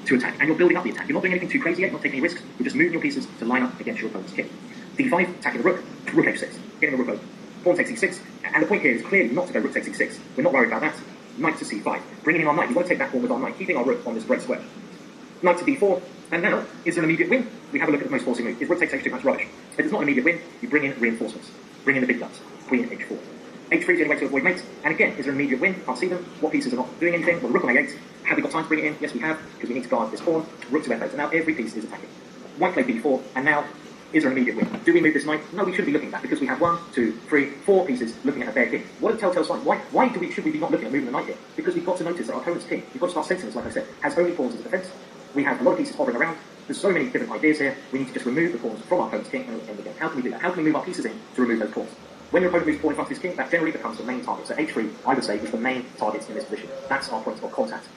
to attack, and you're building up the attack. You're not doing anything too crazy yet, not taking any risks, you're just moving your pieces to line up against your opponent's king. d5, attacking the rook h6, getting the rook over. Pawn takes e6, and the point here is clearly not to go rook takes e6. We're not worried about that. Knight to c5, bringing in our knight. We want to take that pawn with our knight, keeping our rook on this great square. Knight to d4, and now, is there an immediate win? We have a look at the most forcing move. Is rook takes h2, that's rubbish. If it's not an immediate win, you bring in reinforcements. Bring in the big guns. Queen h4. h3 is the only way to avoid mates, and again, is there an immediate win? Can't see them. What pieces are not doing anything? Well, rook on a8. Have we got time to bring it in? Yes, we have, because we need to guard this pawn. Rook to f8, and now every piece is attacking. White played b4, and now, is there an immediate win? Do we move this knight? No, we shouldn't be looking at that, because we have 1, 2, 3, 4 pieces looking at a bare king. What a telltale sign. Why should we be not looking at moving the knight here? Because we've got to notice that our opponent's king, we've got to start sensing this, like I said, has only pawns as a defense. We have a lot of pieces hovering around. There's so many different ideas here. We need to just remove the pawns from our opponent's king and end the game. How can we do that? How can we move our pieces in to remove those pawns? When your opponent moves a pawn in front of his king, that generally becomes the main target. So h3, I would say, is the main target in this position. That's our point of contact.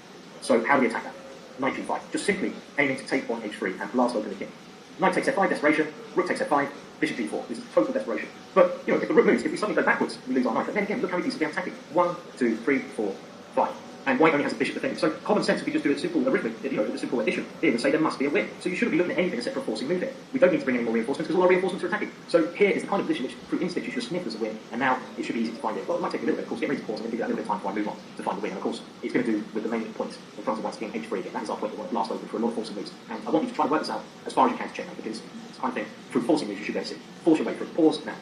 So how do we attack that? Knight g5. Just simply aiming to take on h3 and blast open the king. Knight takes f5, desperation. Rook takes f5. Bishop g4. This is total desperation. But, if the rook moves, if we suddenly go backwards, we lose our knight. But then again, look how many pieces we are attacking. 1, 2, 3, 4, 5. And white only has a bishop defending. So common sense, if we just do a simple arithmetic, a simple addition here, would say there must be a win. So you shouldn't be looking at anything except for a forcing move here. We don't need to bring any more reinforcements because all our reinforcements are attacking. So here is the kind of position which, through instinct, you should sniff as a win, and now it should be easy to find it. Well, it might take a little bit, of course, get ready to pause and give that a little bit of time before I move on to find the win. And of course, it's going to do with the main point in front of white's king, h3 again. That is our point we want to blast open for a lot of forcing moves. And I want you to try to work this out as far as you can to checkmate, because it's the kind of thing, through forcing moves, you should be able to see. Force your way through. Pause now.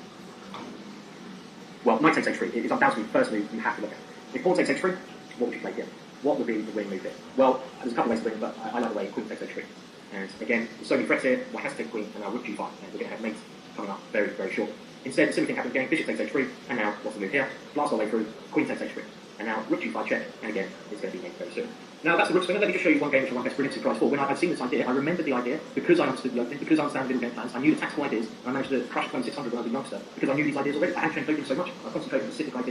Well, knight takes h3. It is undoubtedly the first move you have to look at. If pawn takes h3, what would you play here? What would be the winning move here? Well, there's a couple of ways to win, but I like the way queen takes h3. And again, there's so many threats here. White has to take queen, and now rook g5, and we're going to have mate coming up very, very short. Instead, the same thing happens again. Bishop takes h3, and now what's the move here? Blast our way through. Queen takes h3, and now rook g5 check, and again, it's going to be mate very soon. Now that's the rook swinger. Let me just show you one game which I won best brilliant surprise for. When I'd seen this idea, I remembered the idea because I understood the opening, because I understand little game plans. I knew the tactical ideas, and I managed to crush 600 when I was a youngster because I knew these ideas already. I had trained open so much. I concentrated on specific ideas.